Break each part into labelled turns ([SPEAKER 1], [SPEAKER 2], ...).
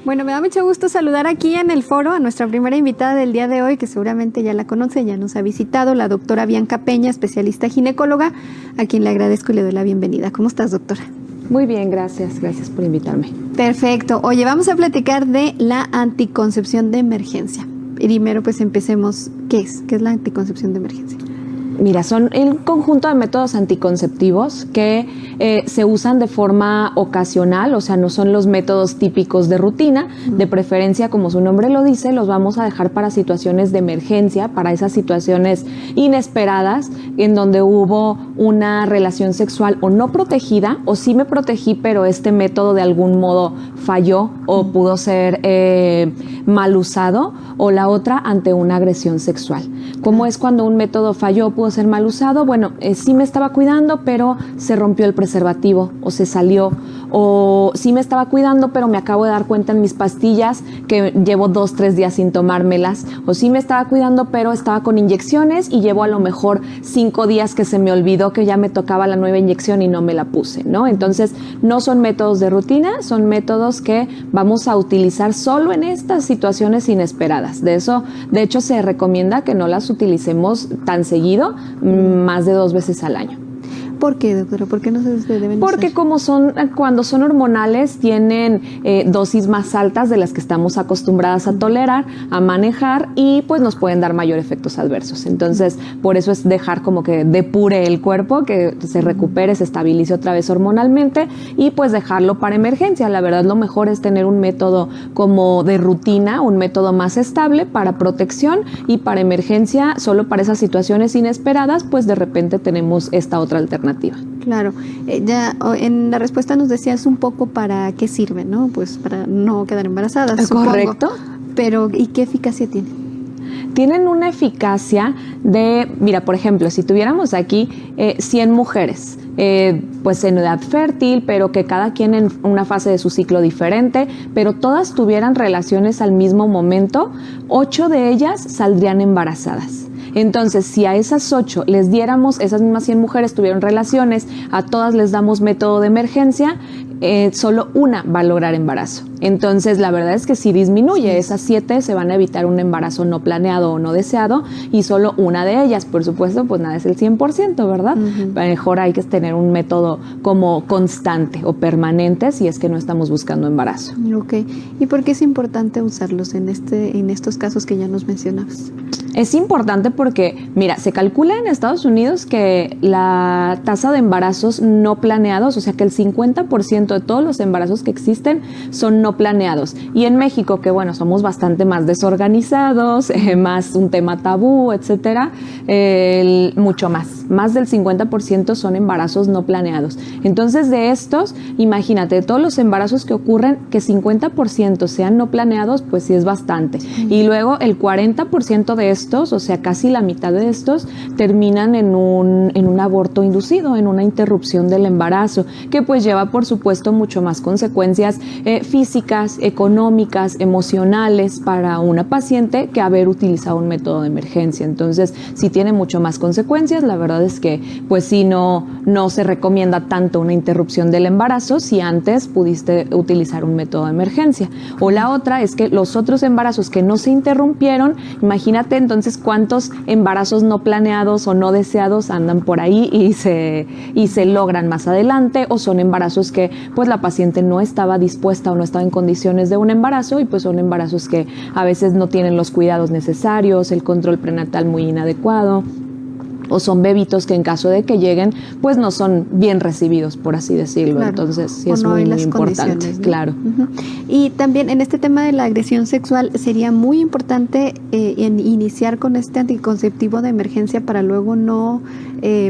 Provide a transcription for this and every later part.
[SPEAKER 1] Bueno, me da mucho gusto saludar aquí en el foro a nuestra primera invitada del día de hoy, que seguramente ya la conoce, ya nos ha visitado, la doctora Bianca Peña, especialista ginecóloga, a quien le agradezco y le doy la bienvenida. ¿Cómo estás, doctora?
[SPEAKER 2] Muy bien, gracias. Gracias por invitarme.
[SPEAKER 1] Perfecto. Oye, vamos a platicar de la anticoncepción de emergencia. Primero, pues empecemos. ¿Qué es? ¿Qué es la anticoncepción de emergencia?
[SPEAKER 2] Mira, son el conjunto de métodos anticonceptivos que se usan de forma ocasional, o sea, no son los métodos típicos de rutina. De preferencia, como su nombre lo dice, los vamos a dejar para situaciones de emergencia, para esas situaciones inesperadas en donde hubo una relación sexual o no protegida, o sí me protegí, pero este método de algún modo falló o pudo ser mal usado, o la otra ante una agresión sexual. ¿Cómo es cuando un método falló, pudo ser mal usado? Bueno, sí me estaba cuidando, pero se rompió el preservativo o se salió, o sí me estaba cuidando, pero me acabo de dar cuenta en mis pastillas que llevo 2-3 días sin tomármelas, o sí me estaba cuidando, pero estaba con inyecciones y llevo a lo mejor 5 días que se me olvidó que ya me tocaba la nueva inyección y no me la puse, ¿no? Entonces, no son métodos de rutina, son métodos que vamos a utilizar solo en estas situaciones inesperadas. De hecho, se recomienda que no las utilicemos tan seguido, más de 2 veces al año.
[SPEAKER 1] ¿Por qué, doctora? ¿Por qué no se deben usar?
[SPEAKER 2] Porque cuando son hormonales, tienen dosis más altas de las que estamos acostumbradas a tolerar, a manejar, y pues nos pueden dar mayor efectos adversos. Entonces, por eso es dejar como que depure el cuerpo, que se recupere, se estabilice otra vez hormonalmente, y pues dejarlo para emergencia. La verdad, lo mejor es tener un método como de rutina, un método más estable para protección, y para emergencia, solo para esas situaciones inesperadas, pues de repente tenemos esta otra alternativa.
[SPEAKER 1] Claro, ya en la respuesta nos decías un poco para qué sirve, ¿no? Pues para no quedar embarazadas,
[SPEAKER 2] correcto.
[SPEAKER 1] Supongo. Pero, ¿y qué eficacia tiene?
[SPEAKER 2] Tienen una eficacia de, mira, por ejemplo, si tuviéramos aquí 100 mujeres, pues en edad fértil, pero que cada quien en una fase de su ciclo diferente, pero todas tuvieran relaciones al mismo momento, 8 de ellas saldrían embarazadas. Entonces, si a esas 8 les diéramos, esas mismas 100 mujeres tuvieron relaciones, a todas les damos método de emergencia, solo una va a lograr embarazo. Entonces, la verdad es que si disminuye, esas 7 se van a evitar un embarazo no planeado o no deseado, y solo una de ellas, por supuesto, pues nada, es el 100%, ¿verdad? Mejor hay que tener un método como constante o permanente si es que no estamos buscando embarazo.
[SPEAKER 1] Ok. ¿Y por qué es importante usarlos en estos casos que ya nos mencionabas?
[SPEAKER 2] Es importante porque, mira, se calcula en Estados Unidos que la tasa de embarazos no planeados, o sea que el 50% de todos los embarazos que existen son no planeados. Y en México, que bueno, somos bastante más desorganizados, más un tema tabú, etcétera, mucho más del 50% son embarazos no planeados. Entonces, de estos, imagínate, de todos los embarazos que ocurren, que 50% sean no planeados, pues sí es bastante. Y luego el 40% de estos, o sea, casi la mitad de estos, terminan en un aborto inducido, en una interrupción del embarazo, que pues lleva, por supuesto, mucho más consecuencias físicas, económicas, emocionales para una paciente que haber utilizado un método de emergencia. Entonces, sí tiene mucho más consecuencias. La verdad es que, pues sí, no se recomienda tanto una interrupción del embarazo si antes pudiste utilizar un método de emergencia. O la otra es que los otros embarazos que no se interrumpieron, imagínate entonces cuántos embarazos no planeados o no deseados andan por ahí y se logran más adelante, o son embarazos que pues la paciente no estaba dispuesta o no estaba en condiciones de un embarazo, y pues son embarazos que a veces no tienen los cuidados necesarios, el control prenatal muy inadecuado, o son bebitos que en caso de que lleguen, pues no son bien recibidos, por así decirlo. Claro. Entonces, sí es muy importante, ¿no? Claro.
[SPEAKER 1] Y también en este tema de la agresión sexual, sería muy importante iniciar con este anticonceptivo de emergencia para luego no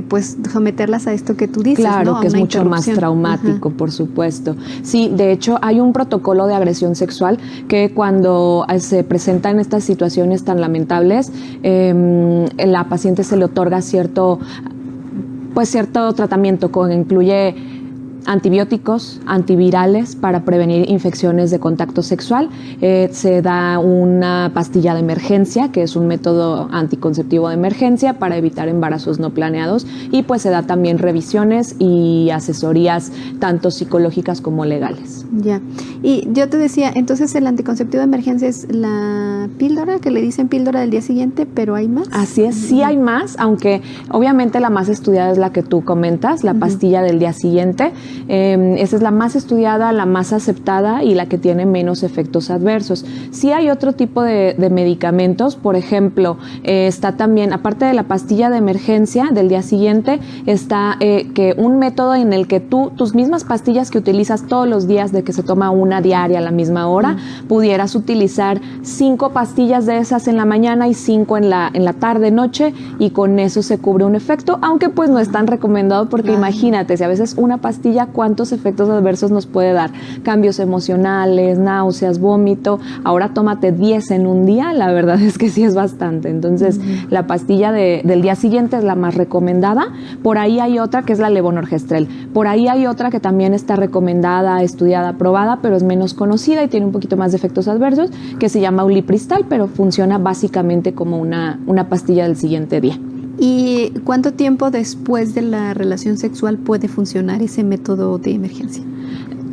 [SPEAKER 1] pues someterlas a esto que tú dices,
[SPEAKER 2] claro,
[SPEAKER 1] ¿no?
[SPEAKER 2] Que es mucho más traumático, por supuesto. Sí, de hecho, hay un protocolo de agresión sexual que cuando se presentan estas situaciones tan lamentables, la paciente se le otorga cierto tratamiento, incluye antibióticos, antivirales para prevenir infecciones de contacto sexual. Se da una pastilla de emergencia, que es un método anticonceptivo de emergencia para evitar embarazos no planeados, y pues se da también revisiones y asesorías tanto psicológicas como legales.
[SPEAKER 1] Ya. Y yo te decía, entonces el anticonceptivo de emergencia es la píldora, que le dicen píldora del día siguiente, pero ¿hay más?
[SPEAKER 2] Así es, sí hay más, aunque obviamente la más estudiada es la que tú comentas, la pastilla del día siguiente. Esa es la más estudiada, la más aceptada y la que tiene menos efectos adversos. Sí hay otro tipo de medicamentos, por ejemplo, está también, aparte de la pastilla de emergencia del día siguiente, está que un método en el que tus mismas pastillas que utilizas todos los días, de que se toma una diaria a la misma hora, pudieras utilizar 5 pastillas de esas en la mañana y 5 en la tarde, noche, y con eso se cubre un efecto, aunque pues no es tan recomendado porque imagínate, si a veces una pastilla, ¿cuántos efectos adversos nos puede dar? Cambios emocionales, náuseas, vómito. Ahora tómate 10 en un día, la verdad es que sí es bastante. Entonces, la pastilla del día siguiente es la más recomendada. Por ahí hay otra que es la levonorgestrel. Por ahí hay otra que también está recomendada, estudiada, aprobada, pero es menos conocida y tiene un poquito más de efectos adversos, que se llama ulipristal, pero funciona básicamente como una pastilla del siguiente día.
[SPEAKER 1] ¿Y cuánto tiempo después de la relación sexual puede funcionar ese método de emergencia?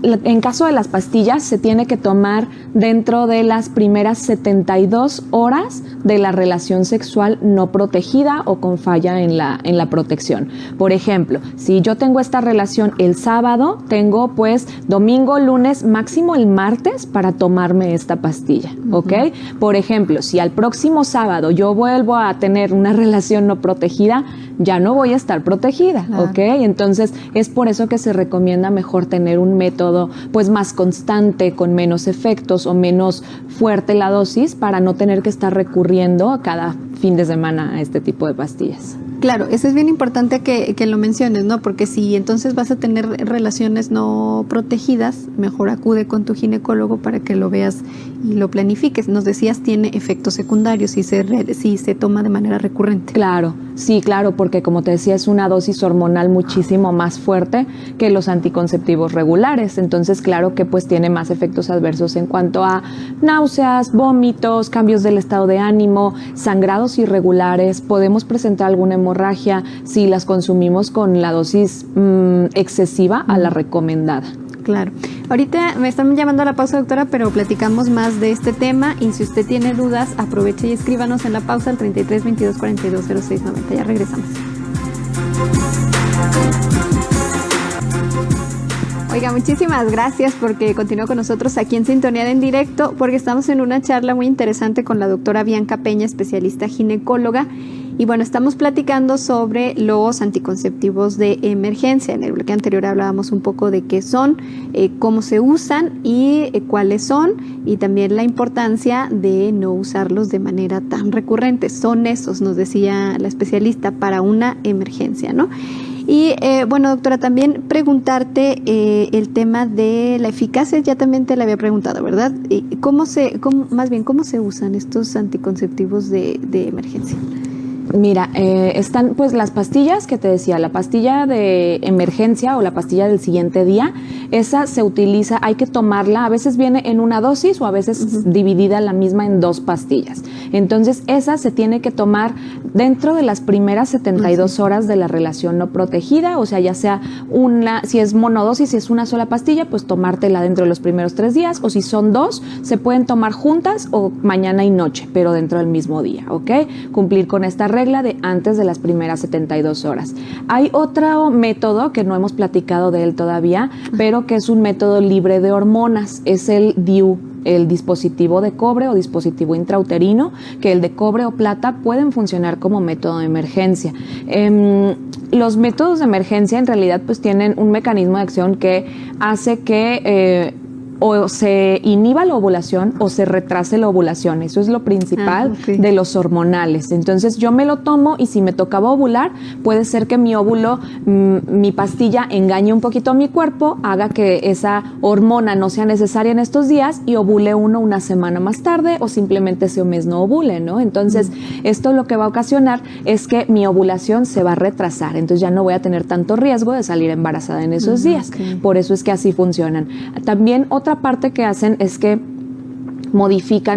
[SPEAKER 2] En caso de las pastillas, se tiene que tomar dentro de las primeras 72 horas de la relación sexual no protegida o con falla en la protección. Por ejemplo, si yo tengo esta relación el sábado, tengo pues domingo, lunes, máximo el martes para tomarme esta pastilla, ¿ok? Por ejemplo, si al próximo sábado yo vuelvo a tener una relación no protegida, ya no voy a estar protegida, ¿ok? Entonces, es por eso que se recomienda mejor tener un método pues más constante, con menos efectos o menos fuerte la dosis, para no tener que estar recurriendo cada fin de semana a este tipo de pastillas.
[SPEAKER 1] Claro, eso es bien importante que lo menciones, ¿no? Porque si entonces vas a tener relaciones no protegidas, mejor acude con tu ginecólogo para que lo veas y lo planifiques. Nos decías, tiene efectos secundarios si se toma de manera recurrente.
[SPEAKER 2] Claro, sí, claro, porque como te decía, es una dosis hormonal muchísimo más fuerte que los anticonceptivos regulares. Entonces, claro que pues tiene más efectos adversos en cuanto a náuseas, vómitos, cambios del estado de ánimo, sangrados irregulares. Podemos presentar alguna hemorragia si las consumimos con la dosis excesiva a la recomendada.
[SPEAKER 1] Claro. Ahorita me están llamando a la pausa, doctora, pero platicamos más de este tema, y si usted tiene dudas, aproveche y escríbanos en la pausa al 33 22 42 06 90. Ya regresamos. Oiga, muchísimas gracias porque continuó con nosotros aquí en Sintonía de En Directo, porque estamos en una charla muy interesante con la doctora Bianca Peña, especialista ginecóloga. Y bueno, estamos platicando sobre los anticonceptivos de emergencia. En el bloque anterior hablábamos un poco de qué son, cómo se usan y cuáles son, y también la importancia de no usarlos de manera tan recurrente. Son esos, nos decía la especialista, para una emergencia, ¿no? Y bueno, doctora, también preguntarte el tema de la eficacia. Ya también te la había preguntado, ¿verdad? ¿Cómo se usan estos anticonceptivos de emergencia?
[SPEAKER 2] Mira, están pues las pastillas que te decía, la pastilla de emergencia o la pastilla del siguiente día. Esa se utiliza, hay que tomarla, a veces viene en una dosis o a veces dividida la misma en 2 pastillas. Entonces, esa se tiene que tomar dentro de las primeras 72 horas de la relación no protegida, o sea, ya sea si es monodosis, si es una sola pastilla, pues tomártela dentro de los primeros 3 días, o si son 2, se pueden tomar juntas o mañana y noche, pero dentro del mismo día, ¿ok? Cumplir con esta regla de antes de las primeras 72 horas. Hay otro método que no hemos platicado de él todavía, pero que es un método libre de hormonas, es el DIU, el dispositivo de cobre o dispositivo intrauterino, que el de cobre o plata pueden funcionar como método de emergencia. Los métodos de emergencia en realidad pues tienen un mecanismo de acción que hace que o se inhiba la ovulación o se retrase la ovulación. Eso es lo principal de los hormonales. Entonces yo me lo tomo y si me tocaba ovular, puede ser que mi óvulo, mi pastilla engañe un poquito a mi cuerpo, haga que esa hormona no sea necesaria en estos días y ovule uno una semana más tarde o simplemente ese mes no ovule, ¿no? Entonces esto lo que va a ocasionar es que mi ovulación se va a retrasar. Entonces ya no voy a tener tanto riesgo de salir embarazada en esos días. Por eso es que así funcionan. También otra parte que hacen es que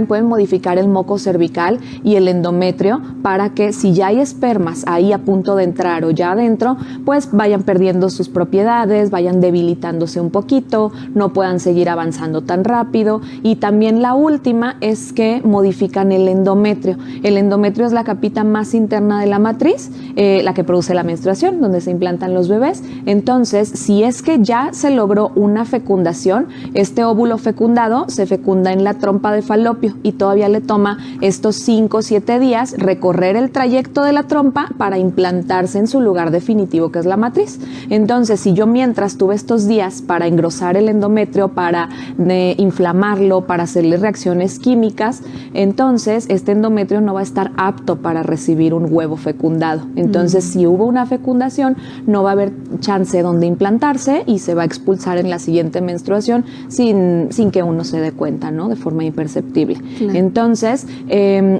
[SPEAKER 2] pueden modificar el moco cervical y el endometrio para que si ya hay espermas ahí a punto de entrar o ya adentro, pues vayan perdiendo sus propiedades, vayan debilitándose un poquito, no puedan seguir avanzando tan rápido. Y también la última es que modifican el endometrio. El endometrio es la capita más interna de la matriz, la que produce la menstruación, donde se implantan los bebés. Entonces, si es que ya se logró una fecundación, este óvulo fecundado se fecunda en la trompa de falopio y todavía le toma estos 5 o 7 días recorrer el trayecto de la trompa para implantarse en su lugar definitivo, que es la matriz. Entonces, si yo mientras tuve estos días para engrosar el endometrio, para inflamarlo, para hacerle reacciones químicas, entonces este endometrio no va a estar apto para recibir un huevo fecundado. Entonces, si hubo una fecundación, no va a haber chance donde implantarse y se va a expulsar en la siguiente menstruación sin que uno se dé cuenta, ¿no? De forma imperceptible. Claro. Entonces,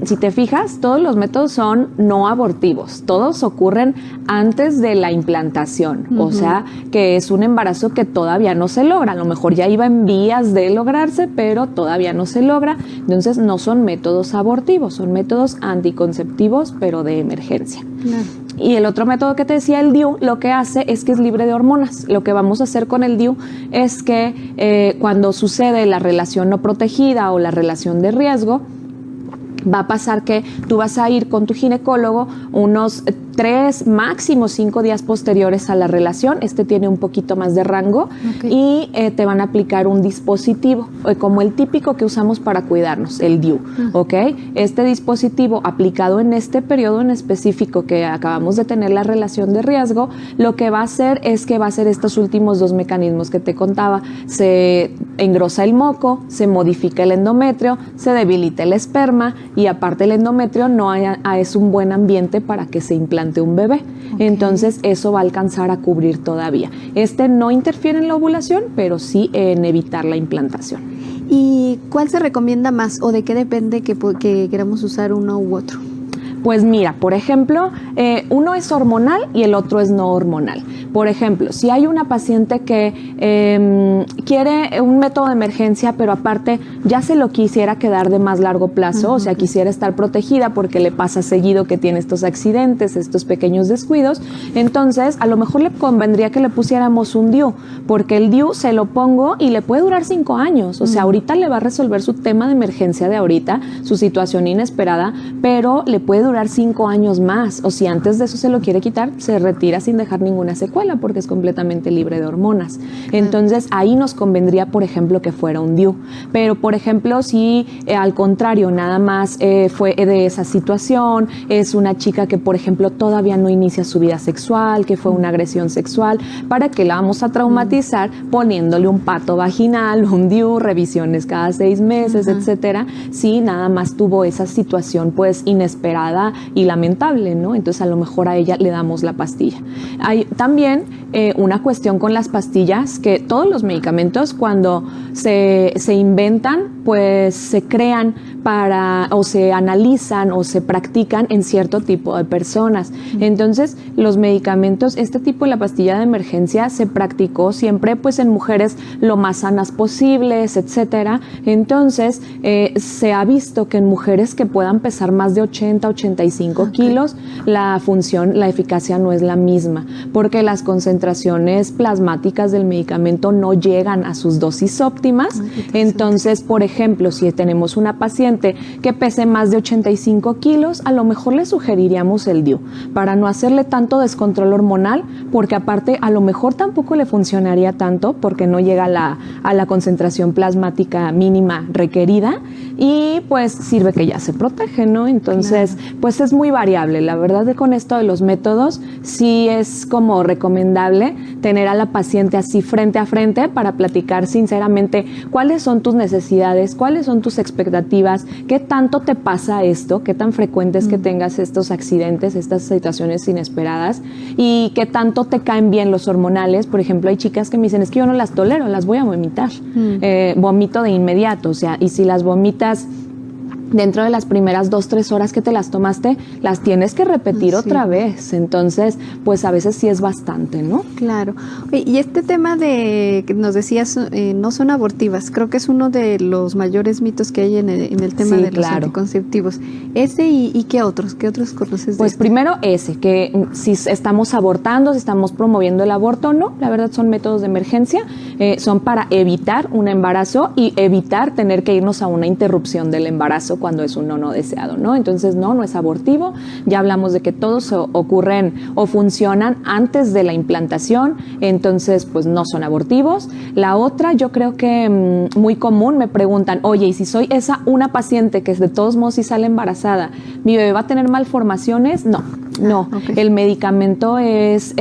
[SPEAKER 2] si te fijas, todos los métodos son no abortivos. Todos ocurren antes de la implantación. O sea, que es un embarazo que todavía no se logra. A lo mejor ya iba en vías de lograrse, pero todavía no se logra. Entonces, no son métodos abortivos, son métodos anticonceptivos, pero de emergencia. Claro. Y el otro método que te decía, el DIU, lo que hace es que es libre de hormonas. Lo que vamos a hacer con el DIU es que cuando sucede la relación no protegida o la relación de riesgo, va a pasar que tú vas a ir con tu ginecólogo unos 3, máximo 5 días posteriores a la relación. Este tiene un poquito más de rango y te van a aplicar un dispositivo, como el típico que usamos para cuidarnos, el DIU, ¿ok? Este dispositivo aplicado en este periodo en específico que acabamos de tener la relación de riesgo, lo que va a hacer es que va a hacer estos últimos 2 mecanismos que te contaba. Se engrosa el moco, se modifica el endometrio, se debilita el esperma y aparte el endometrio no es un buen ambiente para que se implante un bebé. Entonces eso va a alcanzar a cubrir todavía. Este no interfiere en la ovulación, pero sí en evitar la implantación.
[SPEAKER 1] ¿Y cuál se recomienda más o de qué depende que queramos usar uno u otro?
[SPEAKER 2] Pues mira, por ejemplo, uno es hormonal y el otro es no hormonal. Por ejemplo, si hay una paciente que quiere un método de emergencia, pero aparte ya se lo quisiera quedar de más largo plazo, o sea, quisiera estar protegida porque le pasa seguido que tiene estos accidentes, estos pequeños descuidos, entonces a lo mejor le convendría que le pusiéramos un DIU, porque el DIU se lo pongo y le puede durar 5 años. O sea, ahorita le va a resolver su tema de emergencia de ahorita, su situación inesperada, pero le puede durar 5 años más, o si antes de eso se lo quiere quitar, se retira sin dejar ninguna secuela porque es completamente libre de hormonas. Entonces ahí nos convendría, por ejemplo, que fuera un DIU. Pero, por ejemplo, si al contrario nada más fue de esa situación, es una chica que, por ejemplo, todavía no inicia su vida sexual, que fue una agresión sexual, ¿para qué la vamos a traumatizar poniéndole un pato vaginal, un DIU, revisiones cada 6 meses, etcétera? Si nada más tuvo esa situación pues inesperada y lamentable, ¿no? Entonces a lo mejor a ella le damos la pastilla. Hay también una cuestión con las pastillas, que todos los medicamentos cuando se inventan, pues se crean o se analizan o se practican en cierto tipo de personas. Entonces los medicamentos, este tipo de la pastilla de emergencia se practicó siempre pues en mujeres lo más sanas posibles, etcétera. Entonces se ha visto que en mujeres que puedan pesar más de 80, 85 kilos, la función, la eficacia no es la misma, porque las concentraciones plasmáticas del medicamento no llegan a sus dosis óptimas. Entonces, por ejemplo, si tenemos una paciente que pese más de 85 kilos, a lo mejor le sugeriríamos el DIU para no hacerle tanto descontrol hormonal, porque aparte a lo mejor tampoco le funcionaría tanto porque no llega a la concentración plasmática mínima requerida y pues sirve que ya se protege, ¿no? Entonces, pues es muy variable. La verdad, con esto de los métodos sí es como recomendable recomendable tener a la paciente así frente a frente para platicar sinceramente cuáles son tus necesidades, cuáles son tus expectativas, qué tanto te pasa esto, qué tan frecuente es que tengas estos accidentes, estas situaciones inesperadas y qué tanto te caen bien los hormonales. Por ejemplo, hay chicas que me dicen, es que yo no las tolero, las voy a vomitar. Vomito de inmediato, o sea, y si las vomitas dentro de las primeras 2-3 horas que te las tomaste, las tienes que repetir otra vez. Entonces, pues a veces sí es bastante, ¿no?
[SPEAKER 1] Claro. Y este tema de que nos decías, no son abortivas, creo que es uno de los mayores mitos que hay en el tema de los anticonceptivos. ¿Ese y qué otros? ¿Qué otros conoces?
[SPEAKER 2] Pues primero ese, que si estamos abortando, si estamos promoviendo el aborto o no, la verdad son métodos de emergencia, son para evitar un embarazo y evitar tener que irnos a una interrupción del embarazo cuando es un no deseado, ¿no? Entonces, no es abortivo. Ya hablamos de que todos ocurren o funcionan antes de la implantación, entonces, pues no son abortivos. La otra, yo creo que muy común, me preguntan, oye, ¿y si soy una paciente que de todos modos si sale embarazada, mi bebé va a tener malformaciones? No. Okay. El medicamento es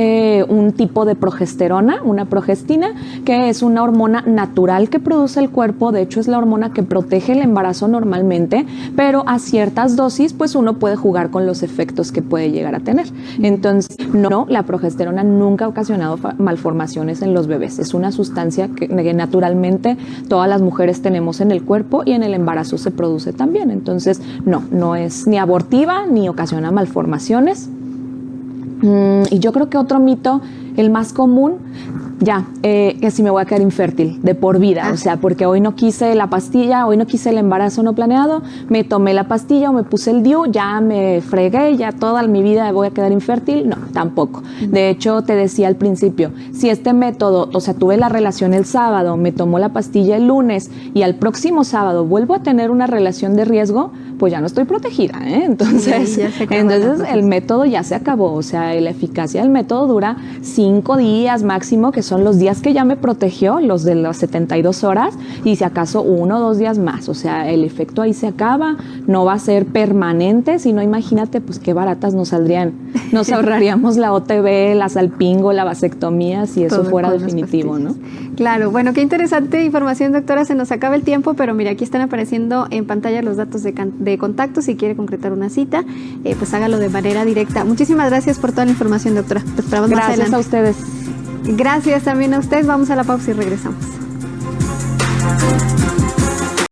[SPEAKER 2] un tipo de progesterona, una progestina, que es una hormona natural que produce el cuerpo. De hecho, es la hormona que protege el embarazo normalmente, pero a ciertas dosis, pues uno puede jugar con los efectos que puede llegar a tener. Entonces, no, la progesterona nunca ha ocasionado malformaciones en los bebés. Es una sustancia que naturalmente todas las mujeres tenemos en el cuerpo y en el embarazo se produce también. Entonces, no es ni abortiva ni ocasiona malformaciones. Y yo creo que otro mito, el más común, que si me voy a quedar infértil de por vida, o sea, porque hoy no quise la pastilla, hoy no quise el embarazo no planeado, me tomé la pastilla o me puse el DIU, ya me fregué, ya toda mi vida voy a quedar infértil. No, tampoco. De hecho, te decía al principio, si este método, o sea, tuve la relación el sábado, me tomó la pastilla el lunes y al próximo sábado vuelvo a tener una relación de riesgo, pues ya no estoy protegida, ¿eh? Entonces el método ya se acabó, o sea, la eficacia del método dura 5 días máximo, que son los días que ya me protegió, los de las 72 horas, y si acaso 1 o 2 días más, o sea, el efecto ahí se acaba, no va a ser permanente, sino imagínate, pues qué baratas nos saldrían, nos ahorraríamos la OTB, la salpingo, la vasectomía, si eso fuera definitivo, ¿no?
[SPEAKER 1] Claro, bueno, qué interesante información, doctora, se nos acaba el tiempo, pero mira, aquí están apareciendo en pantalla los datos de contacto, si quiere concretar una cita, pues hágalo de manera directa. Muchísimas gracias por toda la información, doctora. Te esperamos más adelante.
[SPEAKER 2] Gracias a ustedes.
[SPEAKER 1] Gracias también a usted. Vamos a la pausa y regresamos.